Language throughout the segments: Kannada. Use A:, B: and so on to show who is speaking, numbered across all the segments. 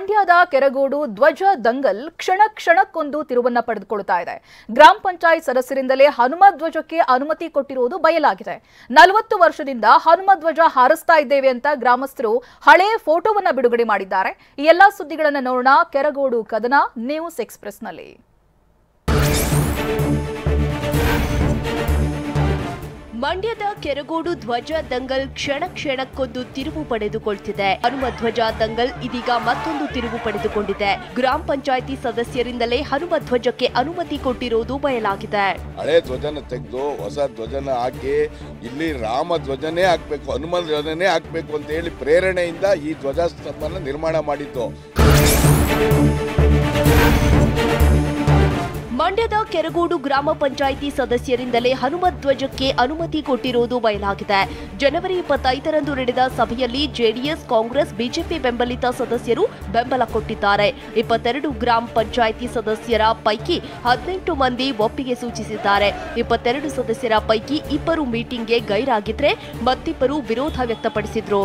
A: ಮಂಡ್ಯದ ಕೆರಗೋಡು ಧ್ವಜ ದಂಗಲ್ ಕ್ಷಣಕ್ಕೊಂದು ತಿರುವನ್ನ ಪಡೆದುಕೊಳ್ಳುತ್ತಾ ಇದೆ. ಗ್ರಾಮ ಪಂಚಾಯತ್ ಸದಸ್ಯರಿಂದಲೇ ಹನುಮ ಧ್ವಜಕ್ಕೆ ಅನುಮತಿ ಕೊಟ್ಟಿರುವುದು ಬಯಲಾಗಿದೆ. 40 ವರ್ಷದಿಂದ ಹನುಮ ಧ್ವಜ ಹಾರಿಸ್ತಾ ಇದ್ದೇವೆ ಅಂತ ಗ್ರಾಮಸ್ಥರು ಹಳೆ ಫೋಟೋವನ್ನ ಬಿಡುಗಡೆ ಮಾಡಿದ್ದಾರೆ. ಈ ಎಲ್ಲಾ ಸುದ್ದಿಗಳನ್ನು ನೋಡೋಣ ಕೆರಗೋಡು ಕದನ ನ್ಯೂಸ್ ಎಕ್ಸ್‌ಪ್ರೆಸ್‌ನಲ್ಲಿ.
B: ಮಂಡ್ಯದ ಕೆರಗೋಡು ಧ್ವಜ ದಂಗಲ್ ಕ್ಷಣಕ್ಕೊಂದು ತಿರುವು ಪಡೆದುಕೊಳ್ಳುತ್ತಿದೆ. ಹನುಮ ಧ್ವಜ ದಂಗಲ್ ಇದೀಗ ಮತ್ತೊಂದು ತಿರುವು ಪಡೆದುಕೊಂಡಿದೆ. ಗ್ರಾಮ ಪಂಚಾಯಿತಿ ಸದಸ್ಯರಿಂದಲೇ ಹನುಮ ಧ್ವಜಕ್ಕೆ ಅನುಮತಿ ಕೊಟ್ಟಿರುವುದು ಬಯಲಾಗಿದೆ.
C: ಹಳೆ ಧ್ವಜನ ತೆಗೆದು ಹೊಸ ಧ್ವಜನ ಹಾಕಿ ಇಲ್ಲಿ ರಾಮ ಧ್ವಜನೇ ಹಾಕಬೇಕು, ಹನುಮ ಧ್ವಜನೇ ಹಾಕಬೇಕು ಅಂತ ಹೇಳಿ ಪ್ರೇರಣೆಯಿಂದ ಈ ಧ್ವಜಸ್ತಂಭನ ನಿರ್ಮಾಣ ಮಾಡಿದ್ದು.
B: ಮಂಡ್ಯದ ಕೆರಗೋಡು ಗ್ರಾಮ ಪಂಚಾಯಿತಿ ಸದಸ್ಯರಿಂದಲೇ ಹನುಮ ಧ್ವಜಕ್ಕೆ ಅನುಮತಿ ಕೊಟ್ಟಿರುವುದು ಬಯಲಾಗಿದೆ. ಜನವರಿ 25ರಂದು ನಡೆದ ಸಭೆಯಲ್ಲಿ ಜೆಡಿಎಸ್, ಕಾಂಗ್ರೆಸ್, ಬಿಜೆಪಿ ಬೆಂಬಲಿತ ಸದಸ್ಯರು ಬೆಂಬಲ ಕೊಟ್ಟಿದ್ದಾರೆ. 22 ಗ್ರಾಮ ಪಂಚಾಯಿತಿ ಸದಸ್ಯರ ಪೈಕಿ 18 ಮಂದಿ ಒಪ್ಪಿಗೆ ಸೂಚಿಸಿದ್ದಾರೆ. 22 ಸದಸ್ಯರ ಪೈಕಿ 2 ಮೀಟಿಂಗ್ಗೆ ಗೈರಾಗಿದ್ರೆ ಮತ್ತಿಬ್ಬರು ವಿರೋಧ ವ್ಯಕ್ತಪಡಿಸಿದ್ರು.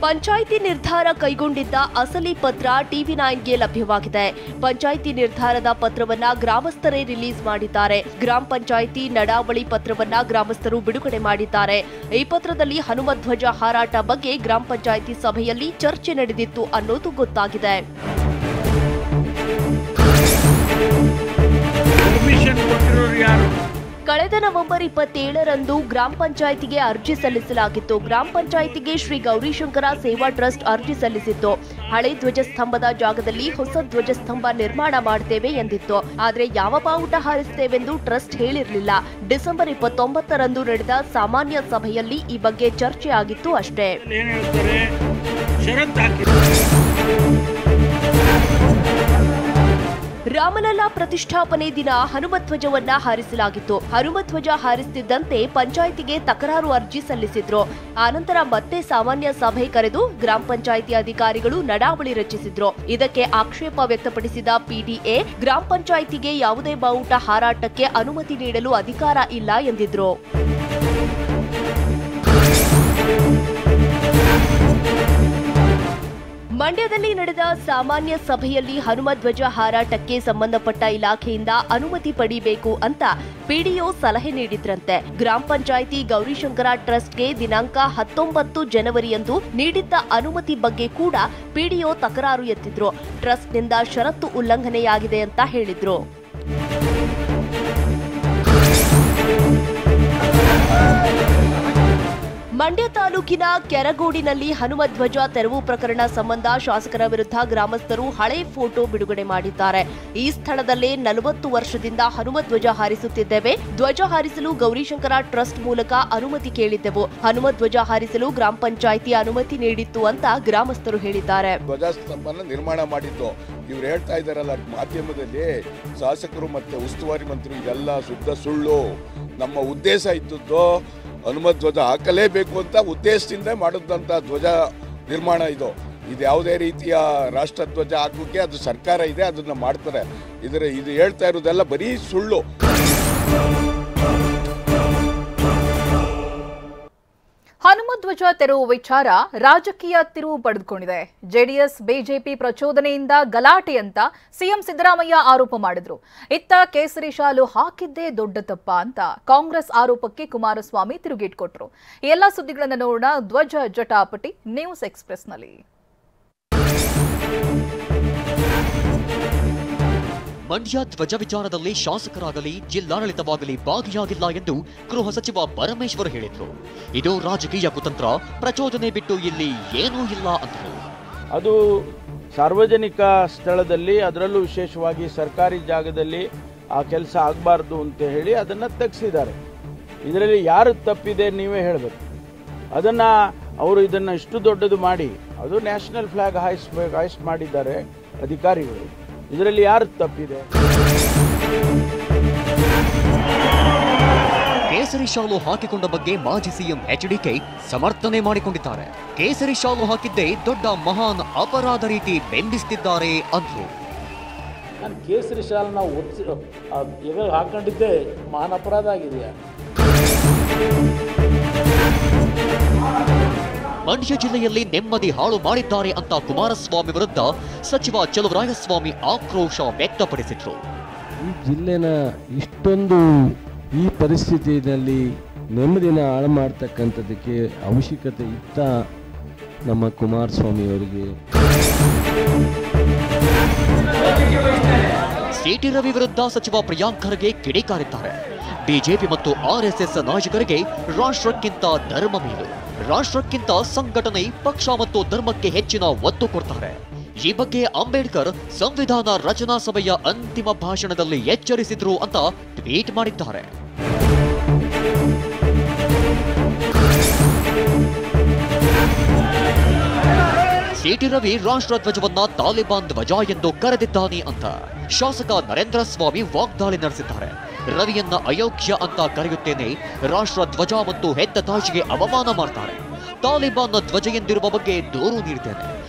B: ಪಂಚಾಯಿತಿ ನಿರ್ಧಾರ ಕೈಗೊಂಡಿದ್ದ ಅಸಲಿ ಪತ್ರ TV9ಗೆ ಲಭ್ಯವಾಗಿದೆ. ಪಂಚಾಯಿತಿ ನಿರ್ಧಾರದ ಪತ್ರವನ್ನ ಗ್ರಾಮಸ್ಥರೇ ರಿಲೀಸ್ ಮಾಡಿದ್ದಾರೆ. ಗ್ರಾಮ ಪಂಚಾಯಿತಿ ನಡಾವಳಿ ಪತ್ರವನ್ನ ಗ್ರಾಮಸ್ಥರು ಬಿಡುಗಡೆ ಮಾಡಿದ್ದಾರೆ. ಈ ಪತ್ರದಲ್ಲಿ ಹನುಮ ಧ್ವಜ ಹಾರಾಟ ಬಗ್ಗೆ ಗ್ರಾಮ ಪಂಚಾಯಿತಿ ಸಭೆಯಲ್ಲಿ ಚರ್ಚೆ ನಡೆದಿತ್ತು ಅನ್ನೋದು ಗೊತ್ತಾಗಿದೆ. ಕಳೆದ ನವೆಂಬರ್ 27ರಂದು ಗ್ರಾಮ ಪಂಚಾಯಿತಿಗೆ ಅರ್ಜಿ ಸಲ್ಲಿಸಲಾಗಿತ್ತು. ಗ್ರಾಮ ಪಂಚಾಯಿತಿಗೆ ಶ್ರೀ ಗೌರಿಶಂಕರ ಸೇವಾ ಟ್ರಸ್ಟ್ ಅರ್ಜಿ ಸಲ್ಲಿಸಿತ್ತು. ಹಳೆ ಧ್ವಜಸ್ತಂಭದ ಜಾಗದಲ್ಲಿ ಹೊಸ ಧ್ವಜಸ್ತಂಭ ನಿರ್ಮಾಣ ಮಾಡುತ್ತೇವೆ ಎಂದಿತ್ತು. ಆದರೆ ಯಾವ ಬಾವುಟ ಹಾರಿಸುತ್ತೇವೆಂದು ಟ್ರಸ್ಟ್ ಹೇಳಿರಲಿಲ್ಲ. ಡಿಸೆಂಬರ್ 29ರಂದು ನಡೆದ ಸಾಮಾನ್ಯ ಸಭೆಯಲ್ಲಿ ಈ ಬಗ್ಗೆ ಚರ್ಚೆ ಆಗಿತ್ತು ಅಷ್ಟೇ. ರಾಮಲಲ್ಲಾ ಪ್ರತಿಷ್ಠಾಪನೆ ದಿನ ಹನುಮ ಧ್ವಜವನ್ನ ಹಾರಿಸಲಾಗಿತ್ತು. ಹನುಮ ಧ್ವಜ ಹಾರಿಸುತ್ತಿದ್ದಂತೆ ಪಂಚಾಯಿತಿಗೆ ತಕರಾರು ಅರ್ಜಿ ಸಲ್ಲಿಸಿದ್ರು. ಆನಂತರ ಮತ್ತೆ ಸಾಮಾನ್ಯ ಸಭೆ ಕರೆದು ಗ್ರಾಮ ಪಂಚಾಯಿತಿ ಅಧಿಕಾರಿಗಳು ನಡಾವಳಿ ರಚಿಸಿದ್ರು. ಇದಕ್ಕೆ ಆಕ್ಷೇಪ ವ್ಯಕ್ತಪಡಿಸಿದ PDA ಗ್ರಾಮ ಪಂಚಾಯಿತಿಗೆ ಯಾವುದೇ ಬಾವುಟ ಹಾರಾಟಕ್ಕೆ ಅನುಮತಿ ನೀಡಲು ಅಧಿಕಾರ ಇಲ್ಲ ಎಂದಿದ್ರು. ಮಂಡ್ಯದಲ್ಲಿ ನಡೆದ ಸಾಮಾನ್ಯ ಸಭೆಯಲ್ಲಿ ಹನುಮ ಧ್ವಜ ಹಾರಾಟಕ್ಕೆ ಸಂಬಂಧಪಟ್ಟ ಇಲಾಖೆಯಿಂದ ಅನುಮತಿ ಪಡೆಯಬೇಕು ಅಂತ PDO ಸಲಹೆ ನೀಡಿದ್ರಂತೆ. ಗ್ರಾಮ ಪಂಚಾಯಿತಿ ಗೌರಿಶಂಕರ ಟ್ರಸ್ಟ್ಗೆ ದಿನಾಂಕ 19 ಜನವರಿಯಂದು ನೀಡಿದ್ದ ಅನುಮತಿ ಬಗ್ಗೆ ಕೂಡ PDO ತಕರಾರು ಎತ್ತಿದ್ರು. ಟ್ರಸ್ಟ್ನಿಂದ ಷರತ್ತು ಉಲ್ಲಂಘನೆಯಾಗಿದೆ ಅಂತ ಹೇಳಿದ್ರು. ಮಂಡ್ಯ ತಾಲೂಕಿನ ಕೆರಗೋಡಿನಲ್ಲಿ ಹನುಮ ಧ್ವಜ ತೆರವು ಪ್ರಕರಣ ಸಂಬಂಧ ಶಾಸಕರ ವಿರುದ್ಧ ಗ್ರಾಮಸ್ಥರು ಹಳೆ ಫೋಟೋ ಬಿಡುಗಡೆ ಮಾಡಿದ್ದಾರೆ. ಈ ಸ್ಥಳದಲ್ಲೇ 40 ವರ್ಷದಿಂದ ಹನುಮ ಧ್ವಜ ಹಾರಿಸುತ್ತಿದ್ದೇವೆ. ಧ್ವಜ ಹಾರಿಸಲು ಗೌರಿಶಂಕರ ಟ್ರಸ್ಟ್ ಮೂಲಕ ಅನುಮತಿ ಕೇಳಿದ್ದೆವು. ಹನುಮ ಧ್ವಜ ಹಾರಿಸಲು ಗ್ರಾಮ ಪಂಚಾಯಿತಿ ಅನುಮತಿ ನೀಡಿತ್ತು ಅಂತ ಗ್ರಾಮಸ್ಥರು ಹೇಳಿದ್ದಾರೆ.
C: ಧ್ವಜಸ್ತಂಭನ ನಿರ್ಮಾಣ ಮಾಡಿದ್ದು ಇವ್ರು ಹೇಳ್ತಾ ಇದ್ದಾರಲ್ಲ ಮಾಧ್ಯಮದಲ್ಲಿ, ಶಾಸಕರು ಮತ್ತೆ ಉಸ್ತುವಾರಿ ಮಂತ್ರಿ, ಇದೆಲ್ಲ ಶುದ್ಧ ಸುಳ್ಳು. ನಮ್ಮ ಉದ್ದೇಶ ಇದ್ದದ್ದು ಹನುಮ ಧ್ವಜ ಹಾಕಲೇಬೇಕು ಅಂತ ಉದ್ದೇಶದಿಂದ ಮಾಡಿದಂಥ ಧ್ವಜ ನಿರ್ಮಾಣ ಇದು ಯಾವುದೇ ರೀತಿಯ ರಾಷ್ಟ್ರ ಧ್ವಜ ಹಾಕೋಕೆ ಅದು ಸರ್ಕಾರ ಇದೆ, ಅದನ್ನ ಮಾಡ್ತಾರೆ. ಇದು ಹೇಳ್ತಾ ಇರೋದೆಲ್ಲ ಬರೀ ಸುಳ್ಳು.
A: ಹನುಮ ಧ್ವಜ ತೆರವು ವಿಚಾರ ರಾಜಕೀಯ ತಿರುವು ಪಡೆದುಕೊಂಡಿದೆ. ಜೆಡಿಎಸ್ ಬಿಜೆಪಿ ಪ್ರಚೋದನೆಯಿಂದ ಗಲಾಟೆ ಅಂತ ಸಿಎಂ ಸಿದ್ದರಾಮಯ್ಯ ಆರೋಪ ಮಾಡಿದ್ರು. ಇತ್ತ ಕೇಸರಿ ಶಾಲು ಹಾಕಿದ್ದೇ ದೊಡ್ಡ ತಪ್ಪ ಅಂತ ಕಾಂಗ್ರೆಸ್ ಆರೋಪಕ್ಕೆ ಕುಮಾರಸ್ವಾಮಿ ತಿರುಗೇಟು. ಎಲ್ಲ ಸುದ್ದಿಗಳನ್ನು ನೋಡೋಣ ಧ್ವಜ ಜಟಾಪಟಿ ನ್ಯೂಸ್ ಎಕ್ಸ್‌ಪ್ರೆಸ್‌ನಲ್ಲಿ.
D: ಮಂಡ್ಯ ಧ್ವಜ ವಿಚಾರದಲ್ಲಿ ಶಾಸಕರಾಗಲಿ ಜಿಲ್ಲಾಡಳಿತವಾಗಲಿ ಭಾಗಿಯಾಗಿಲ್ಲ ಎಂದು ಗೃಹ ಸಚಿವ ಪರಮೇಶ್ವರ್ ಹೇಳಿದ್ರು. ಇದು ರಾಜಕೀಯ ಕುತಂತ್ರ, ಪ್ರಚೋದನೆ ಬಿಟ್ಟು ಇಲ್ಲಿ ಏನೂ ಇಲ್ಲ ಅಂದರು.
E: ಅದು ಸಾರ್ವಜನಿಕ ಸ್ಥಳದಲ್ಲಿ, ಅದರಲ್ಲೂ ವಿಶೇಷವಾಗಿ ಸರ್ಕಾರಿ ಜಾಗದಲ್ಲಿ ಆ ಕೆಲಸ ಆಗಬಾರ್ದು ಅಂತ ಹೇಳಿ ಅದನ್ನು ತೆಗೆಸಿದ್ದಾರೆ. ಇದರಲ್ಲಿ ಯಾರು ತಪ್ಪಿದೆ ನೀವೇ ಹೇಳಬೇಕು. ಅದನ್ನು ಅವರು ಇದನ್ನು ಇಷ್ಟು ದೊಡ್ಡದು ಮಾಡಿ ಅದು ನ್ಯಾಷನಲ್ ಫ್ಲಾಗ್ ಹಾಯಿಸ್ಟ್ ಮಾಡಿದ್ದಾರೆ ಅಧಿಕಾರಿಗಳು. ಇದರಲ್ಲಿ ಯಾರು ತಪ್ಪಿದೆ?
D: ಕೇಸರಿ ಶಾಲು ಹಾಕಿಕೊಂಡ ಬಗ್ಗೆ ಮಾಜಿ ಸಿಎಂ HDK ಸಮರ್ಥನೆ ಮಾಡಿಕೊಂಡಿದ್ದಾರೆ. ಕೇಸರಿ ಶಾಲು ಹಾಕಿದ್ದೇ ದೊಡ್ಡ ಮಹಾನ್ ಅಪರಾಧ ರೀತಿ ಬಿಂಬಿಸುತ್ತಿದ್ದಾರೆ ಅಂದ್ರು.
F: ನಾನು ಕೇಸರಿ ಶಾಲನ್ನ ಹಾಕೊಂಡಿದ್ದೆ ಮಹಾನ್ ಅಪರಾಧ ಆಗಿದೆಯಾ?
D: ಮಂಡ್ಯ ಜಿಲ್ಲೆಯಲ್ಲಿ ನೆಮ್ಮದಿ ಹಾಳು ಮಾಡಿದ್ದಾರೆ ಅಂತ ಕುಮಾರಸ್ವಾಮಿ ವಿರುದ್ಧ ಸಚಿವ ಚಲುವರಾಯಸ್ವಾಮಿ ಆಕ್ರೋಶ ವ್ಯಕ್ತಪಡಿಸಿದ್ರು.
G: ಈ ಜಿಲ್ಲೆನ ಇಷ್ಟೊಂದು ಈ ಪರಿಸ್ಥಿತಿಯಲ್ಲಿ ನೆಮ್ಮದಿನ ಹಾಳು ಮಾಡ್ತಕ್ಕಂಥದ್ದಕ್ಕೆ ಅವಶ್ಯಕತೆ ಇತ್ತ ನಮ್ಮ ಕುಮಾರಸ್ವಾಮಿ ಅವರಿಗೆ.
D: ಸಿಟಿ ರವಿ ವಿರುದ್ಧ ಸಚಿವ ಪ್ರಿಯಾಂಕ್ ಖರ್ಗೆ ಕಿಡಿಕಾರಿದ್ದಾರೆ. ಬಿಜೆಪಿ ಮತ್ತು ಆರ್ಎಸ್ಎಸ್ ನಾಯಕರಿಗೆ ರಾಷ್ಟ್ರಕ್ಕಿಂತ ಧರ್ಮ ಮೇಲು, ರಾಷ್ಟ್ರಕ್ಕಿಂತ ಸಂಘಟನೆ, ಪಕ್ಷ ಮತ್ತು ಧರ್ಮಕ್ಕೆ ಹೆಚ್ಚಿನ ಒತ್ತು ಕೊಡ್ತಾರೆ. ಈ ಬಗ್ಗೆ ಅಂಬೇಡ್ಕರ್ ಸಂವಿಧಾನ ರಚನಾ ಸಭೆಯ ಅಂತಿಮ ಭಾಷಣದಲ್ಲಿ ಎಚ್ಚರಿಸಿದ್ರು ಅಂತ ಟ್ವೀಟ್ ಮಾಡಿದ್ದಾರೆ. ಸಿಟಿ ರವಿ ರಾಷ್ಟ್ರ ಧ್ವಜವನ್ನ ತಾಲಿಬಾನ್ ಧ್ವಜ ಎಂದು ಕರೆದಿದ್ದಾನೆ ಅಂತ ಶಾಸಕ ನರೇಂದ್ರ ಸ್ವಾಮಿ ವಾಗ್ದಾಳಿ ನಡೆಸಿದ್ದಾರೆ. ರವಿಯನ್ನ ಅಯೋಗ್ಯ ಅಂತ ಕರೆಯುತ್ತೇನೆ, ರಾಷ್ಟ್ರ ಧ್ವಜ ಮತ್ತು ಹೆತ್ತ ತಾಯಿಗೆ ಅವಮಾನ ಮಾಡ್ತಾರೆ. ತಾಲಿಬಾನ್ನ ಧ್ವಜ ಎಂದಿರುವ ಬಗ್ಗೆ ದೂರು ನೀಡಿದ್ದೇನೆ,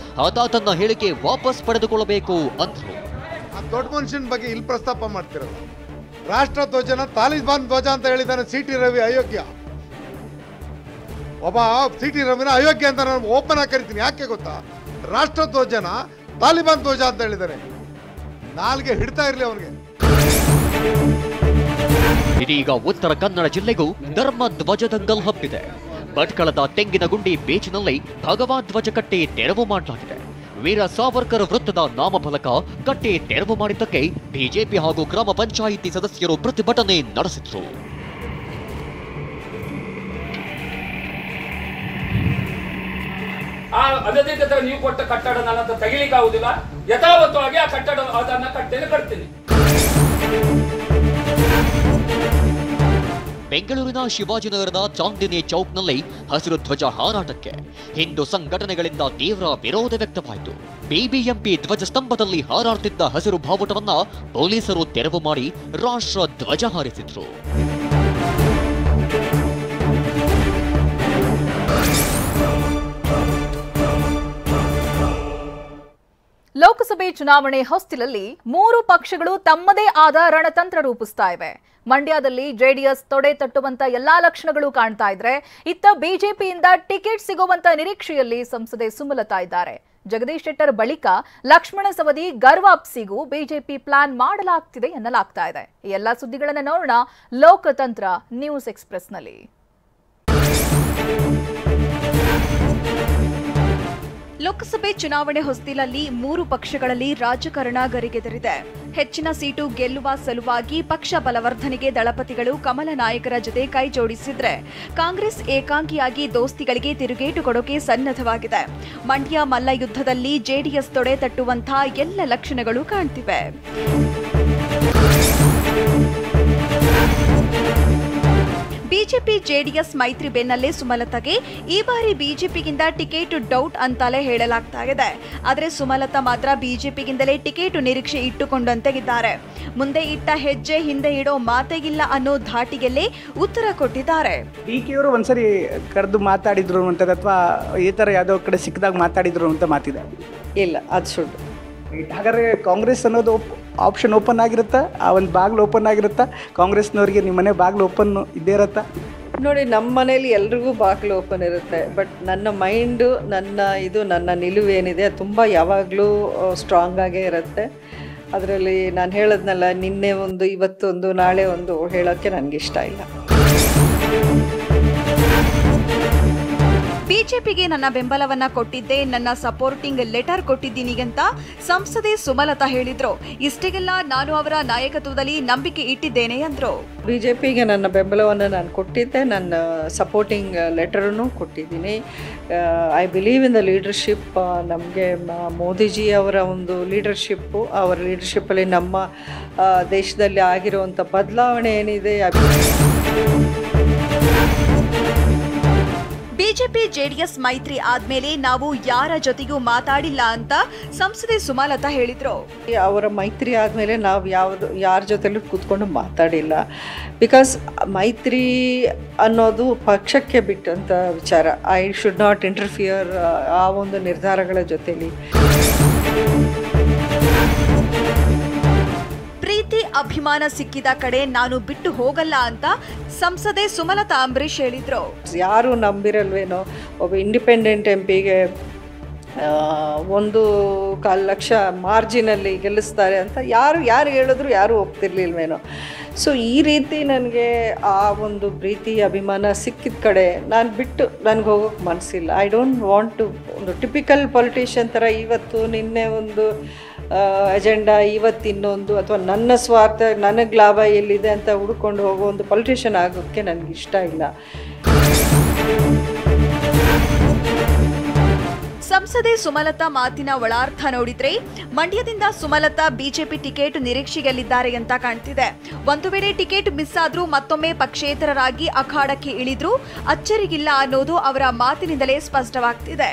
D: ಆತ ತನ್ನ ಹೇಳಿಕೆ ವಾಪಸ್ ಪಡೆದುಕೊಳ್ಳಬೇಕು ಅಂದ್ರು.
H: ದೊಡ್ಡ ಮನುಷ್ಯನ ಬಗ್ಗೆ ಇಲ್ಲಿ ಪ್ರಸ್ತಾಪ ಮಾಡ್ತಿರಲ್ಲ. ರಾಷ್ಟ್ರ ಧ್ವಜನ ತಾಲಿಬಾನ್ ಧ್ವಜ ಅಂತ ಹೇಳಿದ್ದಾನೆ ಸಿಟಿ ರವಿ. ಅಯೋಗ್ಯ. ಒಬ್ಬ ಸಿಟಿ ರವಿನ ಅಯೋಗ್ಯ ಅಂತ ನಾನು ಓಪನ್ ಆಗಿ ಕರಿತೀನಿ. ಯಾಕೆ ಗೊತ್ತಾ? ರಾಷ್ಟ್ರ ಧ್ವಜನ ತಾಲಿಬಾನ್ ಧ್ವಜ ಅಂತ ಹೇಳಿದ್ದಾರೆ. ನಾಲ್ಗೆ ಹಿಡ್ತಾ ಇರ್ಲಿ ಅವನಿಗೆ.
D: ಇದೀಗ ಉತ್ತರ ಕನ್ನಡ ಜಿಲ್ಲೆಗೂ ಧರ್ಮ ಧ್ವಜದಂಗಲ್ ಹಬ್ಬಿದೆ. ಭಟ್ಕಳದ ತೆಂಗಿನಗುಂಡಿ ಬೀಚ್ನಲ್ಲಿ ಭಗವಾನ್ ಧ್ವಜ ಕಟ್ಟಿ ತೆರವು ಮಾಡಲಾಗಿದೆ. ವೀರ ಸಾವರ್ಕರ್ ವೃತ್ತದ ನಾಮಫಲಕ ಕಟ್ಟಿ ತೆರವು ಮಾಡಿದ್ದಕ್ಕೆ ಬಿಜೆಪಿ ಹಾಗೂ ಗ್ರಾಮ ಪಂಚಾಯಿತಿ ಸದಸ್ಯರು ಪ್ರತಿಭಟನೆ ನಡೆಸಿದ್ರು.
F: ಅನಧಿಕೃತ ನೀವು ಕೊಟ್ಟ ಕಟ್ಟಡ ನನ್ನ ತೆಗಿಲಿಕ್ಕೆ ಆಗುದಿಲ್ಲ. ಯಥಾವತ್ತವಾಗಿ ಆ ಕಟ್ಟಡ ಅದನ್ನ ಕಟ್ತೀನಿ.
D: ಬೆಂಗಳೂರಿನ ಶಿವಾಜಿನಗರದ ಚಾಂದಿನಿ ಚೌಕ್ನಲ್ಲಿ ಹಸಿರು ಧ್ವಜ ಹಾರಾಟಕ್ಕೆ ಹಿಂದೂ ಸಂಘಟನೆಗಳಿಂದ ತೀವ್ರ ವಿರೋಧ ವ್ಯಕ್ತವಾಯಿತು. ಬಿಬಿಎಂಪಿ ಧ್ವಜಸ್ತಂಭದಲ್ಲಿ ಹಾರಾಡುತ್ತಿದ್ದ ಹಸಿರು ಬಾವುಟವನ್ನ ಪೊಲೀಸರು ತೆರವು ಮಾಡಿ ರಾಷ್ಟ್ರ ಧ್ವಜ ಹಾರಿಸಿದ್ರು.
A: ಲೋಕಸಭೆ ಚುನಾವಣೆ ಹೊಸ್ತಿಲಲ್ಲಿ 3 ಪಕ್ಷಗಳು ತಮ್ಮದೇ ಆದ ರಣತಂತ್ರ ರೂಪಿಸ್ತಾ ಇವೆ. ಮಂಡ್ಯದಲ್ಲಿ ಜೆಡಿಎಸ್ ತೊಡೆ ತಟ್ಟುವಂತ ಎಲ್ಲಾ ಲಕ್ಷಣಗಳು ಕಾಣ್ತಾ ಇದ್ರೆ, ಇತ್ತ ಬಿಜೆಪಿಯಿಂದ ಟಿಕೆಟ್ ಸಿಗುವಂತ ನಿರೀಕ್ಷೆಯಲ್ಲಿ ಸಂಸದೆ ಸುಮಲತಾ ಇದ್ದಾರೆ. ಜಗದೀಶ್ ಶೆಟ್ಟರ್ ಬಳಿಕ ಲಕ್ಷ್ಮಣ ಸವದಿ ಗರ್ವಾಪ್ಸಿಗೂ ಬಿಜೆಪಿ ಪ್ಲಾನ್ ಮಾಡಲಾಗ್ತಿದೆ ಎನ್ನಲಾಗ್ತಾ ಇದೆ. ಈ ಎಲ್ಲಾ ಸುದ್ದಿಗಳನ್ನ ನೋಡೋಣ ಲೋಕತಂತ್ರ ನ್ಯೂಸ್ ಎಕ್ಸ್‌ಪ್ರೆಸ್ನಲ್ಲಿ.
I: ಲೋಕಸಭೆ ಚುನಾವಣೆ ಹೊಸ್ತಿಲಲ್ಲಿ 3 ಪಕ್ಷಗಳಲ್ಲಿ ರಾಜಕಾರಣ ಗರಿಗೆದರಿದೆ. ಹೆಚ್ಚಿನ ಸೀಟು ಗೆಲ್ಲುವ ಸಲುವಾಗಿ ಪಕ್ಷ ಬಲವರ್ಧನೆಗೆ ದಳಪತಿಗಳು ಕಮಲ ನಾಯಕರ ಜೊತೆ ಕೈ ಜೋಡಿಸಿದ್ರೆ, ಕಾಂಗ್ರೆಸ್ ಏಕಾಂಗಿಯಾಗಿ ದೋಸ್ತಿಗಳಿಗೆ ತಿರುಗೇಟು ಕೊಡೋಕೆ ಸನ್ನದ್ಧವಾಗಿದೆ. ಮಂಡ್ಯ ಮಲ್ಲ ಯುದ್ಧದಲ್ಲಿ ಜೆಡಿಎಸ್ ತೊಡೆ ತಟ್ಟುವಂತಹ ಎಲ್ಲ ಲಕ್ಷಣಗಳು ಕಾಣ್ತಿವೆ. ಬಿಜೆಪಿ ಜೆಡಿಎಸ್ ಮೈತ್ರಿ ಬೆನ್ನಲ್ಲೇ ಸುಮಲತಾಗೆ ಈ ಬಾರಿ ಬಿಜೆಪಿಗಿಂತ ಟಿಕೆಟ್ ಡೌಟ್ ಅಂತಲೇ ಹೇಳಲಾಗ್ತಾ ಇದೆ. ಆದರೆ ಸುಮಲತಾ ಮಾತ್ರ ಬಿಜೆಪಿಗಿಂದಲೇ ಟಿಕೆಟ್ ನಿರೀಕ್ಷೆ ಇಟ್ಟುಕೊಂಡಂತೆಗಿದ್ದಾರೆ. ಮುಂದೆ ಇಟ್ಟ ಹೆಜ್ಜೆ ಹಿಂದೆ ಇಡೋ ಮಾತೇ ಇಲ್ಲ ಅನ್ನೋ ಧಾಟಿಗೆಲ್ಲೇ ಉತ್ತರ ಕೊಟ್ಟಿದ್ದಾರೆ.
J: ಡಿಕೆಯವರು ಒಂದ್ಸರಿ ಕರೆದು ಮಾತಾಡಿದ್ರು ಅಂತದ್ದು ಅಥವಾ ಈ ಥರ ಯಾವುದೋ ಕಡೆ ಸಿಕ್ಕಿದಾಗ ಮಾತಾಡಿದ್ರು ಅಂತ ಮಾತಿದೆ.
K: ಇಲ್ಲ, ಅದು ಸುಳ್ಳು.
J: ಹಾಗಾದ್ರೆ ಕಾಂಗ್ರೆಸ್ ಅನ್ನೋದು ಆಪ್ಷನ್ ಓಪನ್ ಆಗಿರುತ್ತಾ? ಆ ಒಂದು ಬಾಗಿಲು ಓಪನ್ ಆಗಿರುತ್ತಾ? ಕಾಂಗ್ರೆಸ್ನವ್ರಿಗೆ ನಿಮ್ಮ ಮನೆ ಬಾಗಿಲು ಓಪನ್ ಇದ್ದೇ ಇರುತ್ತಾ?
K: ನೋಡಿ, ನಮ್ಮ ಮನೇಲಿ ಎಲ್ರಿಗೂ ಬಾಗಿಲು ಓಪನ್ ಇರುತ್ತೆ. ಬಟ್ ನನ್ನ ಮೈಂಡು, ನನ್ನ ನಿಲುವು ಏನಿದೆ ಅದು ತುಂಬ ಯಾವಾಗಲೂ ಸ್ಟ್ರಾಂಗ್ ಆಗೇ ಇರುತ್ತೆ. ಅದರಲ್ಲಿ ನಾನು ಹೇಳೋದ್ನಲ್ಲ, ನಿನ್ನೆ ಒಂದು, ಇವತ್ತೊಂದು, ನಾಳೆ ಒಂದು ಹೇಳೋಕ್ಕೆ ನನಗಿಷ್ಟ ಇಲ್ಲ.
I: ಬಿಜೆಪಿಗೆ ನನ್ನ ಬೆಂಬಲವನ್ನ ಕೊಟ್ಟಿದ್ದೆ, ನನ್ನ ಸಪೋರ್ಟಿಂಗ್ ಲೆಟರ್ ಕೊಟ್ಟಿದ್ದೀನಿ ಅಂತ ಸಂಸದೆ ಸುಮಲತಾ ಹೇಳಿದ್ರು. ಇಷ್ಟೆಲ್ಲ ನಾನು ಅವರ ನಾಯಕತ್ವದಲ್ಲಿ ನಂಬಿಕೆ ಇಟ್ಟಿದ್ದೇನೆ ಅಂದ್ರು.
K: ಬಿಜೆಪಿಗೆ ನನ್ನ ಬೆಂಬಲವನ್ನು ನಾನು ಕೊಟ್ಟಿದ್ದೆ, ನನ್ನ ಸಪೋರ್ಟಿಂಗ್ ಲೆಟರನ್ನು ಕೊಟ್ಟಿದ್ದೀನಿ. I believe in the leadership. ನಮಗೆ ಮೋದಿಜಿ ಅವರ ಒಂದು ಲೀಡರ್ಶಿಪ್ಪು, ಅವರ ಲೀಡರ್ಶಿಪ್ಪಲ್ಲಿ ನಮ್ಮ ದೇಶದಲ್ಲಿ ಆಗಿರುವಂಥ ಬದಲಾವಣೆ ಏನಿದೆ.
I: ಬಿಜೆಪಿ ಜೆಡಿಎಸ್ ಮೈತ್ರಿ ಆದ್ಮೇಲೆ ನಾವು ಯಾರ ಜೊತೆಗೂ ಮಾತಾಡಿಲ್ಲ ಅಂತ ಸಂಸದೆ ಸುಮಲತಾ ಹೇಳಿದ್ರು.
K: ಅವರ ಮೈತ್ರಿ ಆದಮೇಲೆ ನಾವು ಯಾರ ಜೊತೆಲೂ ಕೂತ್ಕೊಂಡು ಮಾತಾಡಿಲ್ಲ. ಬಿಕಾಸ್ ಮೈತ್ರಿ ಅನ್ನೋದು ಪಕ್ಷಕ್ಕೆ ಬಿಟ್ಟಂಥ ವಿಚಾರ. ಐ ಶುಡ್ ನಾಟ್ ಇಂಟರ್ಫಿಯರ್ ಆ ಒಂದು ನಿರ್ಧಾರಗಳ ಜೊತೆಲಿ.
I: ಪ್ರೀತಿ ಅಭಿಮಾನ ಸಿಕ್ಕಿದ ಕಡೆ ನಾನು ಬಿಟ್ಟು ಹೋಗಲ್ಲ ಅಂತ ಸಂಸದೆ ಸುಮಲತಾ ಅಂಬರೀಶ್ ಹೇಳಿದ್ರು.
K: ಯಾರು ನಂಬಿರಲ್ವೇನೋ ಒಬ್ಬ ಇಂಡಿಪೆಂಡೆಂಟ್ MP ಗೆ 1.25 ಲಕ್ಷ ಮಾರ್ಜಿನಲ್ಲಿ ಗೆಲ್ಲಿಸ್ತಾರೆ ಅಂತ ಯಾರು ಹೇಳಿದ್ರು ಯಾರೂ ಒಪ್ತಿರ್ಲಿಲ್ವೇನೋ. ಸೊ ಈ ರೀತಿ ನನಗೆ ಆ ಒಂದು ಪ್ರೀತಿ ಅಭಿಮಾನ ಸಿಕ್ಕಿದ ಕಡೆ ನಾನು ಬಿಟ್ಟು ನನಗೆ ಹೋಗೋಕ್ಕೆ ಮನಸ್ಸಿಲ್ಲ. ಐ ಡೋಂಟ್ ವಾಂಟ್ ಟು ಒಂದು ಟಿಪಿಕಲ್ ಪೊಲಿಟಿಷಿಯನ್ ಥರ ಇವತ್ತು ನಿನ್ನೆ ಒಂದು ಅಜೆಂಡಾ ಇವತ್ತು ಇನ್ನೊಂದು, ಅಥವಾ ನನ್ನ ಸ್ವಾರ್ಥ ನನಗೆ ಲಾಭ ಎಲ್ಲಿದೆ ಅಂತ ಹುಡ್ಕೊಂಡು ಹೋಗೋ ಒಂದು ಪೊಲಿಟಿಷಿಯನ್ ಆಗೋಕ್ಕೆ ನನಗೆ ಇಷ್ಟ ಇಲ್ಲ.
I: ಸಂಸದೆ ಸುಮಲತಾ ಮಾತಿನ ಒಳಾರ್ಥ ನೋಡಿದ್ರೆ ಮಂಡ್ಯದಿಂದ ಸುಮಲತಾ ಬಿಜೆಪಿ ಟಿಕೆಟ್ ನಿರೀಕ್ಷೆಯಲ್ಲಿದ್ದಾರೆ ಅಂತ ಕಾಣ್ತಿದೆ. ಒಂದು ವೇಳೆ ಟಿಕೆಟ್ ಮಿಸ್ ಆದ್ರೂ ಮತ್ತೊಮ್ಮೆ ಪಕ್ಷೇತರರಾಗಿ ಅಖಾಡಕ್ಕೆ ಇಳಿದ್ರೂ ಅಚ್ಚರಿಗಿಲ್ಲ ಅನ್ನೋದು ಅವರ ಮಾತಿನಿಂದಲೇ ಸ್ಪಷ್ಟವಾಗ್ತಿದೆ.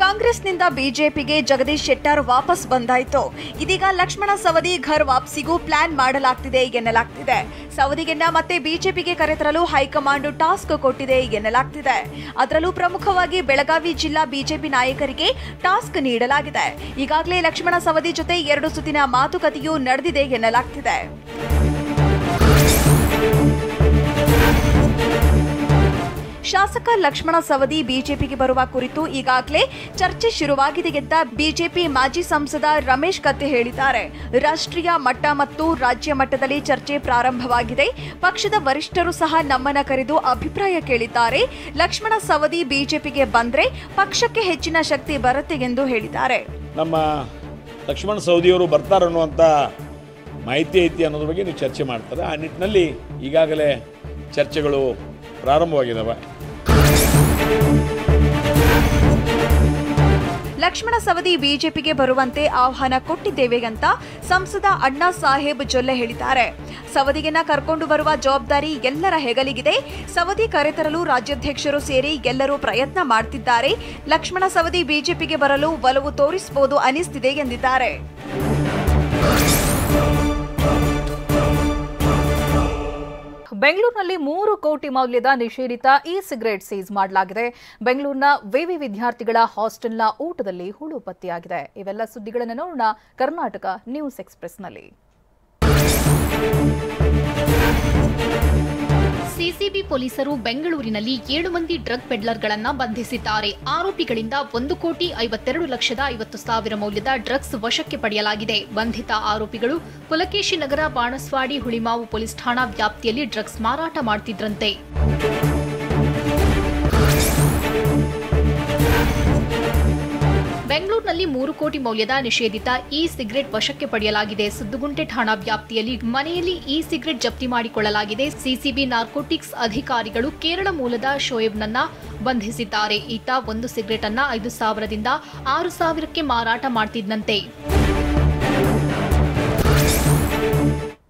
I: ಕಾಂಗ್ರೆಸ್ನಿಂದ ಬಿಜೆಪಿಗೆ ಜಗದೀಶ್ ಶೆಟ್ಟರ್ ವಾಪಸ್ ಬಂದಾಯ್ತು. ಇದೀಗ ಲಕ್ಷ್ಮಣ ಸವದಿ ಘರ್ ವಾಪಸಿಗೂ ಪ್ಲಾನ್ ಮಾಡಲಾಗ್ತಿದೆ ಎನ್ನಲಾಗ್ತಿದೆ. ಸವದಿಗೆನ್ನ ಮತ್ತೆ ಬಿಜೆಪಿಗೆ ಕರೆತರಲು ಹೈಕಮಾಂಡ್ ಟಾಸ್ಕ್ ಕೊಟ್ಟಿದೆ ಎನ್ನಲಾಗ್ತಿದೆ. ಅದರಲ್ಲೂ ಪ್ರಮುಖವಾಗಿ ಬೆಳಗಾವಿ ಜಿಲ್ಲಾ ಬಿಜೆಪಿ ನಾಯಕರಿಗೆ ಟಾಸ್ಕ್ ನೀಡಲಾಗಿದೆ. ಈಗಾಗಲೇ ಲಕ್ಷ್ಮಣ ಸವದಿ ಜೊತೆ 2 ಸುತ್ತಿನ ಮಾತುಕತೆಯೂ ನಡೆದಿದೆ ಎನ್ನಲಾಗ್ತಿದೆ. ಶಾಸಕ ಲಕ್ಷ್ಮಣ ಸವದಿ ಬಿಜೆಪಿಗೆ ಬರುವ ಕುರಿತು ಈಗಾಗಲೇ ಚರ್ಚೆ ಶುರುವಾಗಿದೆ ಅಂತ ಬಿಜೆಪಿ ಮಾಜಿ ಸಂಸದ ರಮೇಶ್ ಕತ್ತಿ ಹೇಳಿದ್ದಾರೆ. ರಾಷ್ಟ್ರೀಯ ಮಟ್ಟ ಮತ್ತು ರಾಜ್ಯ ಮಟ್ಟದಲ್ಲಿ ಚರ್ಚೆ ಪ್ರಾರಂಭವಾಗಿದೆ. ಪಕ್ಷದ ವರಿಷ್ಠರು ಸಹ ನಮ್ಮನ್ನ ಕರೆದು ಅಭಿಪ್ರಾಯ ಕೇಳಿದ್ದಾರೆ. ಲಕ್ಷ್ಮಣ ಸವದಿ ಬಿಜೆಪಿಗೆ ಬಂದ್ರೆ ಪಕ್ಷಕ್ಕೆ ಹೆಚ್ಚಿನ ಶಕ್ತಿ ಬರುತ್ತೆ ಎಂದು ಹೇಳಿದ್ದಾರೆ.
L: ನಮ್ಮ ಲಕ್ಷ್ಮಣ ಸವದಿಯವರು ಬರ್ತಾರೆ ಅನ್ನುವಂಥ ಮಾಹಿತಿ ಐತಿ ಅನ್ನೋದ್ರ ಬಗ್ಗೆ ನೀವು ಚರ್ಚೆ ಮಾಡ್ತಾರೆ. ಆ ನಿಟ್ಟಿನಲ್ಲಿ ಈಗಾಗಲೇ ಚರ್ಚೆಗಳು ಪ್ರಾರಂಭವಾಗಿದ್ದಾವೆ.
I: ಲಕ್ಷ್ಮಣ ಸವದಿ ಬಿಜೆಪಿಗೆ ಬರುವಂತೆ ಆಹ್ವಾನ ಕೊಟ್ಟಿದ್ದೇವೆ ಅಂತ ಸಂಸದ ಅಣ್ಣಾ ಸಾಹೇಬ್ ಜೊಲ್ಲೆ ಹೇಳಿದ್ದಾರೆ. ಸವದಿಗೆನ್ನ ಕರ್ಕೊಂಡು ಬರುವ ಜವಾಬ್ದಾರಿ ಎಲ್ಲರ ಹೆಗಲಿಗಿದೆ. ಸವದಿ ಕರೆತರಲು ರಾಜ್ಯಾಧ್ಯಕ್ಷರು ಸೇರಿ ಎಲ್ಲರೂ ಪ್ರಯತ್ನ ಮಾಡ್ತಿದ್ದಾರೆ. ಲಕ್ಷ್ಮಣ ಸವದಿ ಬಿಜೆಪಿಗೆ ಬರಲು ಒಲವು ತೋರಿಸಬಹುದು ಅನಿಸ್ತಿದೆ ಎಂದಿದ್ದಾರೆ.
A: ಬೆಂಗಳೂರಿನಲ್ಲಿ 3 ಕೋಟಿ ಮೌಲ್ಯದ ನಿಷೇಧಿತ ಸಿಗರೇಟ್ ಸೀಸ್ ಮಾಡಲಾಗಿದೆ. ಬೆಂಗಳೂರಿನ ವಿವಿ ವಿದ್ಯಾರ್ಥಿಗಳ ಹಾಸ್ಟೆಲ್ನ ಊಟದಲ್ಲಿ ಹುಳು ಪತ್ತೆಯಾಗಿದೆ. ಇವೆಲ್ಲ ಸುದ್ದಿಗಳನ್ನು ನೋಡೋಣ ಕರ್ನಾಟಕ ನ್ಯೂಸ್ ಎಕ್ಸ್‌ಪ್ರೆಸ್ನಲ್ಲಿ.
M: ಸಿಸಿಬಿ ಪೊಲೀಸರು ಬೆಂಗಳೂರಿನಲ್ಲಿ 7 ಮಂದಿ ಡ್ರಗ್ ಪೆಡ್ಲರ್ಗಳನ್ನು ಬಂಧಿಸಿದ್ದಾರೆ. ಆರೋಪಿಗಳಿಂದ 1,52,50,000 ಮೌಲ್ಯದ ಡ್ರಗ್ಸ್ ವಶಕ್ಕೆ ಪಡೆಯಲಾಗಿದೆ. ಬಂಧಿತ ಆರೋಪಿಗಳು ಪುಲಕೇಶಿ ನಗರ, ಬಾಣಸ್ವಾಡಿ, ಹುಳಿಮಾವು ಪೊಲೀಸ್ ಠಾಣಾ ವ್ಯಾಪ್ತಿಯಲ್ಲಿ ಡ್ರಗ್ಸ್ ಮಾರಾಟ ಮಾಡ್ತಿದ್ರಂತೆ. ಬೆಂಗಳೂರಿನಲ್ಲಿ 3 ಕೋಟಿ ಮೌಲ್ಯದ ನಿಷೇಧಿತ ಸಿಗರೇಟ್ ವಶಕ್ಕೆ ಪಡೆಯಲಾಗಿದೆ. ಸುದ್ದುಗುಂಟೆ ಠಾಣಾ ವ್ಯಾಪ್ತಿಯಲ್ಲಿ ಮನೆಯಲ್ಲಿ ಸಿಗರೇಟ್ ಜಪ್ತಿ ಮಾಡಿಕೊಳ್ಳಲಾಗಿದೆ. ಸಿಸಿಬಿ ನಾರ್ಕೋಟಿಕ್ಸ್ ಅಧಿಕಾರಿಗಳು ಕೇರಳ ಮೂಲದ ಶೋಯಬ್ನನ್ನ ಬಂಧಿಸಿದ್ದಾರೆ. ಈತ 1 ಸಿಗರೇಟ್ ಅನ್ನ 5,000ದಿಂದ 6,000ಕ್ಕೆ ಮಾರಾಟ ಮಾಡ್ತಿದ್ದಂತೆ.